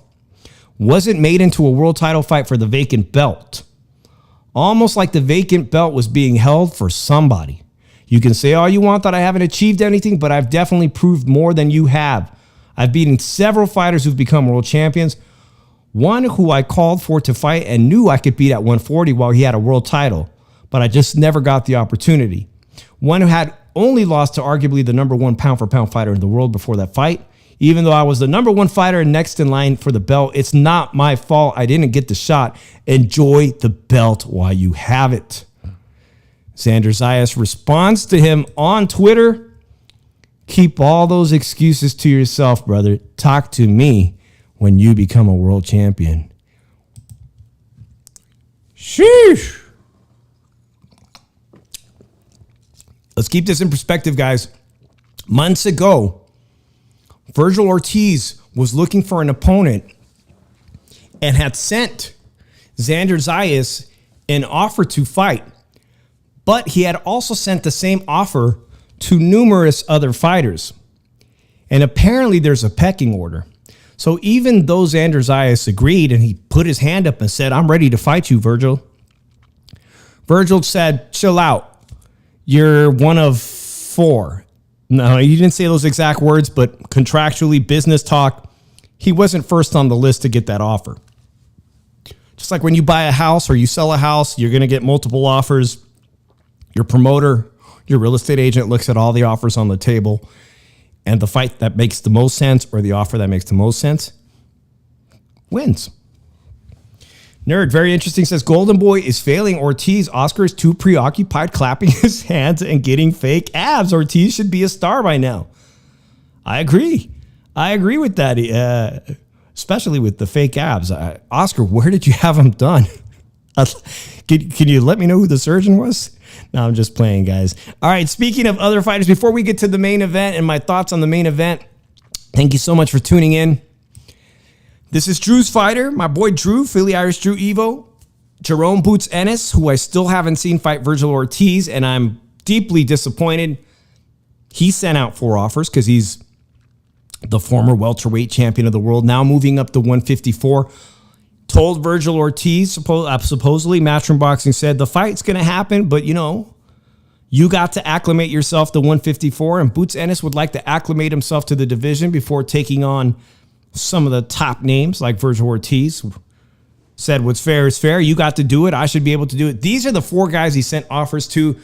wasn't made into a world title fight for the vacant belt. Almost like the vacant belt was being held for somebody. You can say all you want that I haven't achieved anything, but I've definitely proved more than you have. I've beaten several fighters who've become world champions. One who I called for to fight and knew I could beat at 140 while he had a world title, but I just never got the opportunity. One who had only lost to arguably the number one pound-for-pound fighter in the world before that fight. Even though I was the number one fighter next in line for the belt, it's not my fault I didn't get the shot. Enjoy the belt while you have it. Xander Zayas responds to him on Twitter. Keep all those excuses to yourself, brother. Talk to me when you become a world champion. Sheesh. Let's keep this in perspective, guys. Months ago, Vergil Ortiz was looking for an opponent and had sent Xander Zayas an offer to fight. But he had also sent the same offer to numerous other fighters. And apparently there's a pecking order. So even though Xander Zayas agreed and he put his hand up and said, I'm ready to fight you, Vergil. Vergil said, chill out. You're one of 4. No, he didn't say those exact words, but contractually, business talk, he wasn't first on the list to get that offer. Just like when you buy a house or you sell a house, you're going to get multiple offers. Your promoter, your real estate agent looks at all the offers on the table, and the fight that makes the most sense or the offer that makes the most sense wins. Nerd, very interesting, says Golden Boy is failing Ortiz. Oscar is too preoccupied clapping his hands and getting fake abs. Ortiz should be a star by now. I agree. I agree with that, especially with the fake abs. Oscar, where did you have them done? Can you let me know who the surgeon was? No, I'm just playing, guys. All right, speaking of other fighters, before we get to the main event and my thoughts on the main event, thank you so much for tuning in. This is Drew's fighter, my boy Drew, Philly Irish Drew Evo, Jerome Boots Ennis, who I still haven't seen fight Vergil Ortiz, and I'm deeply disappointed. He sent out 4 offers because he's the former welterweight champion of the world, now moving up to 154. Told Vergil Ortiz, supposedly Matchroom Boxing said, the fight's going to happen, but you got to acclimate yourself to 154, and Boots Ennis would like to acclimate himself to the division before taking on some of the top names like Vergil Ortiz. Said what's fair is fair. You got to do it. I should be able to do it. These are the 4 guys he sent offers to.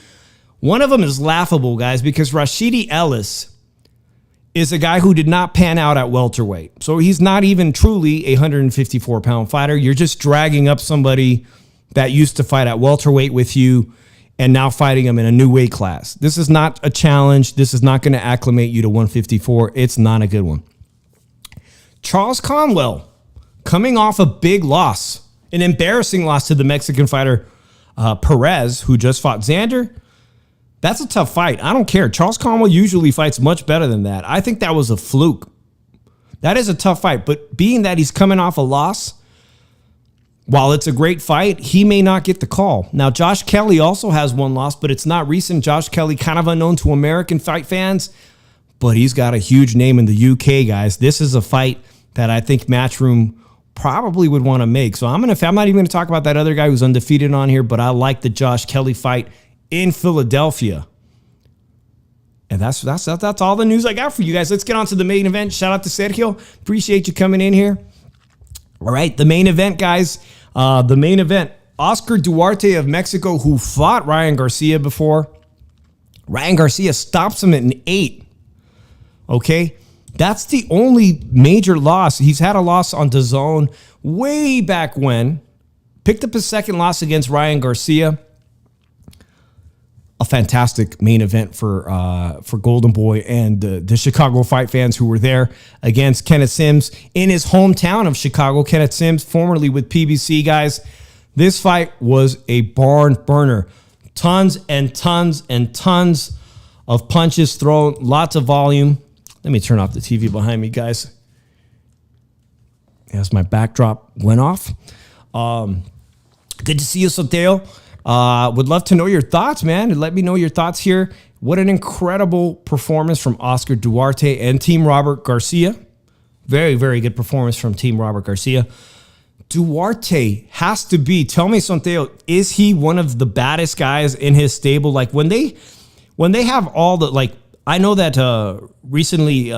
One of them is laughable, guys, because Rashidi Ellis is a guy who did not pan out at welterweight. So he's not even truly a 154-pound fighter. You're just dragging up somebody that used to fight at welterweight with you and now fighting him in a new weight class. This is not a challenge. This is not going to acclimate you to 154. It's not a good one. Charles Conwell, coming off a big loss, an embarrassing loss to the Mexican fighter Perez, who just fought Xander. That's a tough fight. I don't care. Charles Conwell usually fights much better than that. I think that was a fluke. That is a tough fight. But being that he's coming off a loss, while it's a great fight, he may not get the call. Now, Josh Kelly also has 1 loss, but it's not recent. Josh Kelly, kind of unknown to American fight fans, but he's got a huge name in the UK, guys. This is a fight that I think Matchroom probably would want to make. So I'm not even going to talk about that other guy who's undefeated on here, but I like the Josh Kelly fight in Philadelphia. And that's all the news I got for you guys. Let's get on to the main event. Shout out to Sergio. Appreciate you coming in here. All right, the main event, guys. The main event. Oscar Duarte of Mexico, who fought Ryan Garcia before. Ryan Garcia stops him at an 8. Okay? That's the only major loss. He's had a loss on DAZN way back when. Picked up his second loss against Ryan Garcia. A fantastic main event for Golden Boy and the Chicago fight fans who were there against Kenneth Sims in his hometown of Chicago. Kenneth Sims, formerly with PBC, guys. This fight was a barn burner. Tons and tons and tons of punches thrown, lots of volume. Let me turn off the TV behind me, guys. As my backdrop went off. Good to see you, Soteo. Would love to know your thoughts, man. Let me know your thoughts here. What an incredible performance from Oscar Duarte and Team Robert Garcia. Very, very good performance from Team Robert Garcia. Duarte has to be, tell me, Soteo, is he one of the baddest guys in his stable? Like when they have all the, like, I know that recently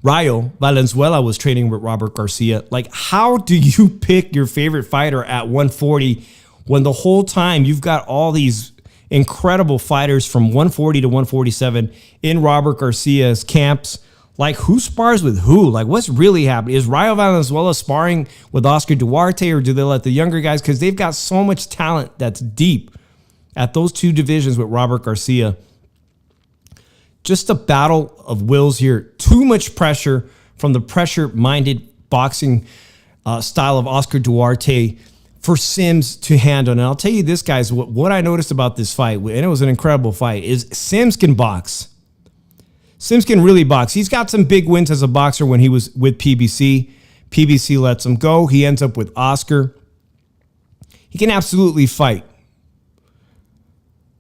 Rayo Valenzuela was training with Robert Garcia. Like, how do you pick your favorite fighter at 140 when the whole time you've got all these incredible fighters from 140 to 147 in Robert Garcia's camps? Like, who spars with who? Like, what's really happening? Is Rayo Valenzuela sparring with Oscar Duarte, or do they let the younger guys? Because they've got so much talent that's deep at those two divisions with Robert Garcia. Just a battle of wills here. Too much pressure from the pressure-minded boxing style of Oscar Duarte for Sims to handle. And I'll tell you this, guys, what I noticed about this fight, and it was an incredible fight, is Sims can box. Sims can really box. He's got some big wins as a boxer when he was with PBC. PBC lets him go. He ends up with Oscar. He can absolutely fight.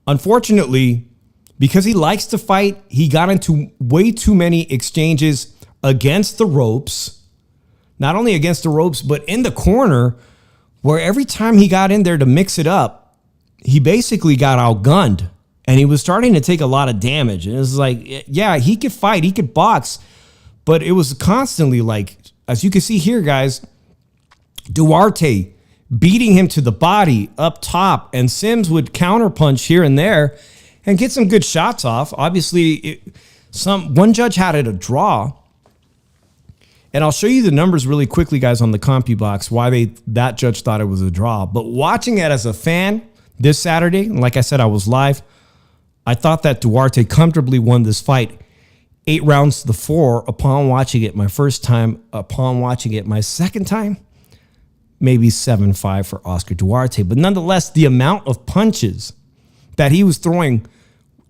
Unfortunately, because he likes to fight, he got into way too many exchanges against the ropes. Not only against the ropes, but in the corner, where every time he got in there to mix it up, he basically got outgunned. And he was starting to take a lot of damage. And it was like, yeah, he could fight, he could box, but it was constantly like, as you can see here, guys, Duarte beating him to the body up top, and Sims would counterpunch here and there and get some good shots off. Obviously, one judge had it a draw. And I'll show you the numbers really quickly, guys, on the CompuBox, why that judge thought it was a draw. But watching it as a fan this Saturday, and like I said, I was live, I thought that Duarte comfortably won this fight 8 rounds to 4 upon watching it my first time. Upon watching it my second time, maybe 7-5 for Oscar Duarte. But nonetheless, the amount of punches that he was throwing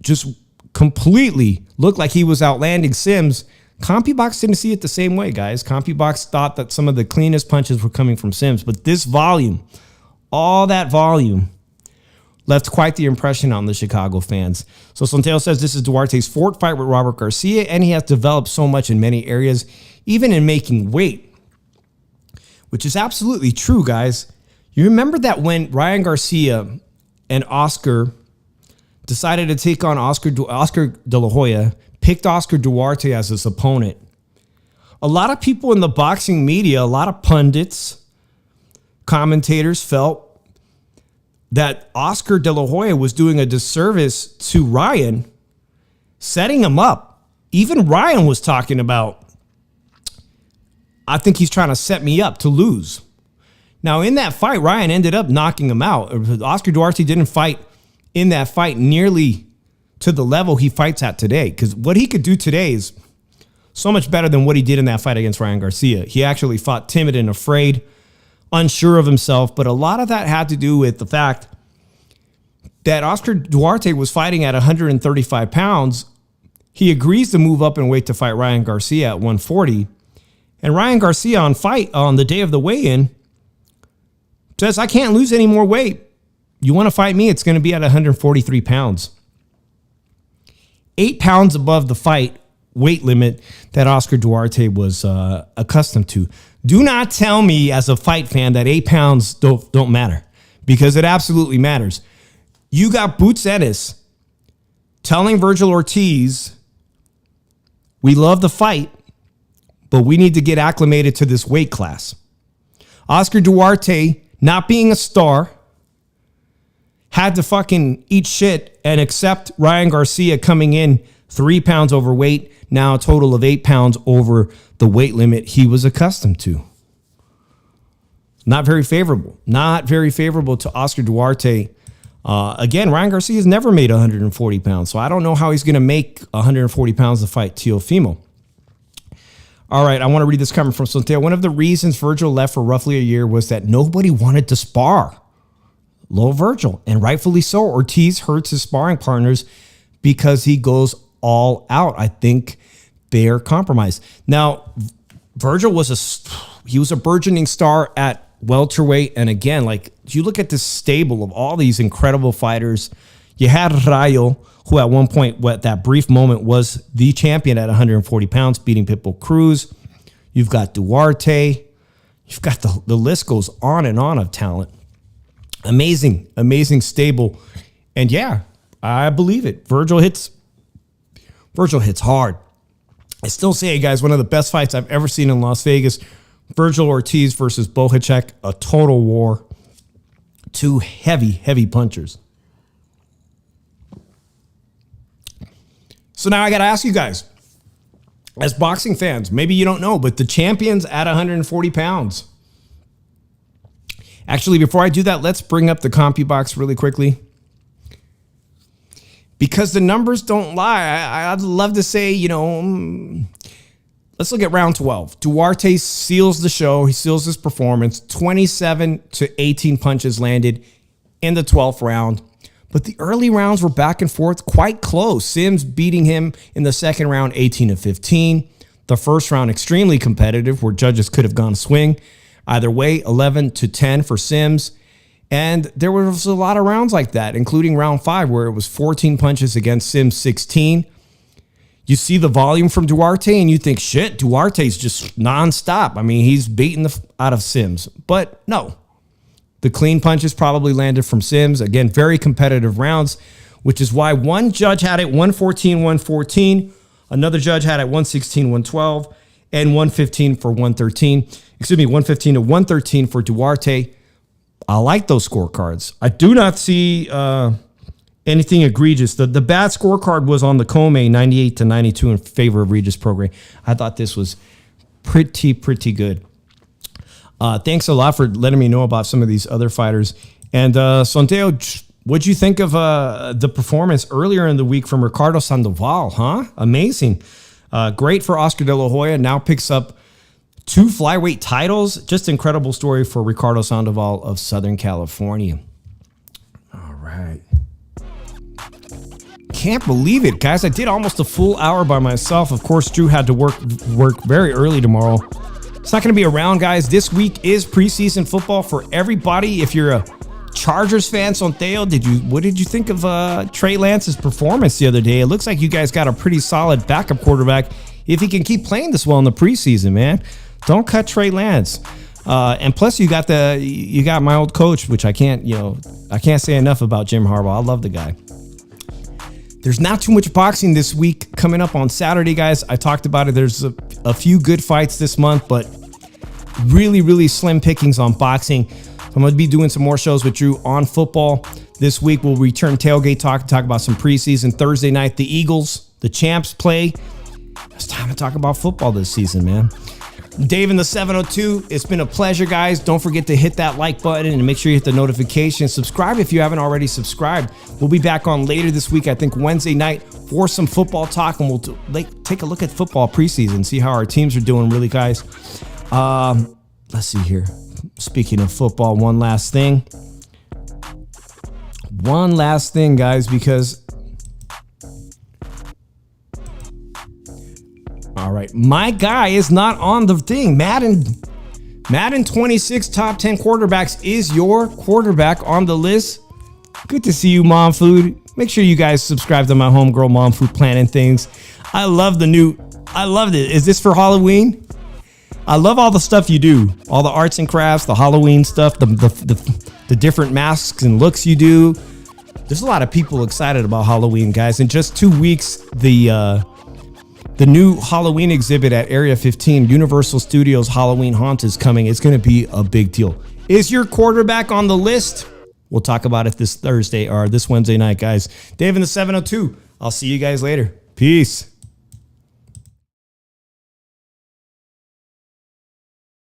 just completely looked like he was outlanding Sims. CompuBox didn't see it the same way, guys. CompuBox thought that some of the cleanest punches were coming from Sims. But this volume, all that volume, left quite the impression on the Chicago fans. So Santeo says this is Duarte's 4th fight with Robert Garcia, and he has developed so much in many areas, even in making weight, which is absolutely true, guys. You remember that when Ryan Garcia and Oscar decided to take on Oscar De La Hoya, picked Oscar Duarte as his opponent. A lot of people in the boxing media, a lot of pundits, commentators felt that Oscar De La Hoya was doing a disservice to Ryan, setting him up. Even Ryan was talking about, I think he's trying to set me up to lose. Now, in that fight, Ryan ended up knocking him out. Oscar Duarte didn't fight in that fight nearly to the level he fights at today, because what he could do today is so much better than what he did in that fight against Ryan Garcia. He actually fought timid and afraid, unsure of himself, but a lot of that had to do with the fact that Oscar Duarte was fighting at 135 pounds. He agrees to move up in weight to fight Ryan Garcia at 140. And Ryan Garcia on the day of the weigh-in says, I can't lose any more weight. You want to fight me? It's going to be at 143 pounds. 8 pounds above the fight weight limit that Oscar Duarte was accustomed to. Do not tell me as a fight fan that 8 pounds don't matter, because it absolutely matters. You got Boots Ennis telling Virgil Ortiz, we love the fight, but we need to get acclimated to this weight class. Oscar Duarte, not being a star, had to fucking eat shit and accept Ryan Garcia coming in 3 pounds overweight, now a total of 8 pounds over the weight limit he was accustomed to. Not very favorable. Not very favorable to Oscar Duarte. Again, Ryan Garcia has never made 140 pounds, so I don't know how he's going to make 140 pounds to fight Teofimo. All right, I want to read this comment from Santiago. One of the reasons Virgil left for roughly a year was that nobody wanted to spar Low Virgil, and rightfully so. Ortiz hurts his sparring partners because he goes all out. I think they're compromised. Now, Virgil was a burgeoning star at welterweight, and again, like you look at this stable of all these incredible fighters. You had Rayo, who at one point, that brief moment, was the champion at 140 pounds, beating Pitbull Cruz. You've got Duarte. You've got the list goes on and on of talent. Amazing stable. And yeah, I believe it. Virgil hits hard. I still say, guys, one of the best fights I've ever seen in Las Vegas. Virgil Ortiz versus Bohacek, a total war. Two heavy punchers. So now I got to ask you guys, as boxing fans, maybe you don't know, but the champion's at 140 pounds. Actually, before I do that, let's bring up the CompuBox really quickly. Because the numbers don't lie. I'd love to say, let's look at round 12. Duarte seals the show. He seals his performance. 27 to 18 punches landed in the 12th round. But the early rounds were back and forth, quite close. Sims beating him in the second round, 18 to 15. The first round, extremely competitive, where judges could have gone swing. Either way, 11 to 10 for Sims. And there was a lot of rounds like that, including round 5, where it was 14 punches against Sims 16. You see the volume from Duarte, and you think, shit, Duarte's just nonstop. I mean, he's beating out of Sims. But no. The clean punches probably landed from Sims. Again, very competitive rounds, which is why one judge had it 114-114. Another judge had it 116-112 and 115 for 113. 115 to 113 for Duarte. I like those scorecards. I do not see anything egregious. The bad scorecard was on the Comey, 98 to 92 in favor of Regis Prograis. I thought this was pretty good. Thanks a lot for letting me know about some of these other fighters. And Santiago, what'd you think of the performance earlier in the week from Ricardo Sandival, huh? Amazing. Great for Oscar De La Hoya. Now picks up 2 flyweight titles. Just incredible story for Ricardo Sandival of Southern California. All right. Can't believe it, guys. I did almost a full hour by myself. Of course, Drew had to work very early tomorrow. It's not going to be around, guys. This week is preseason football for everybody. If you're a Chargers fan, Santiago, what did you think of Trey Lance's performance the other day? It looks like you guys got a pretty solid backup quarterback if he can keep playing this well in the preseason, man. Don't cut Trey Lance. And plus, you got my old coach, which I can't say enough about Jim Harbaugh. I love the guy. There's not too much boxing this week coming up on Saturday, guys. I talked about it. There's a few good fights this month, but really slim pickings on boxing. I'm going to be doing some more shows with Drew on football. This week, we'll return Tailgate Talk to talk about some preseason. Thursday night, the Eagles, the champs play. It's time to talk about football this season, man. Dave in the 702, it's been a pleasure, guys. Don't forget to hit that like button and make sure you hit the notification. Subscribe if you haven't already subscribed. We'll be back on later this week, I think Wednesday night, for some football talk, and we'll take a look at football preseason, see how our teams are doing, really, guys. Let's see here. Speaking of football, one last thing, guys, because all right, my guy is not on the thing. Madden 26 top 10 quarterbacks is your quarterback on the list. Good to see you, Mom Food. Make sure you guys subscribe to my homegirl Mom Food Planning Things. I loved it. Is this for Halloween? I love all the stuff you do, all the arts and crafts, the Halloween stuff, the different masks and looks you do. There's a lot of people excited about Halloween, guys. In just 2 weeks, the new Halloween exhibit at Area 15, Universal Studios Halloween Haunt, is coming. It's going to be a big deal. Is your quarterback on the list? We'll talk about it this Thursday or this Wednesday night, guys. Dave in the 702. I'll see you guys later. Peace. Peace.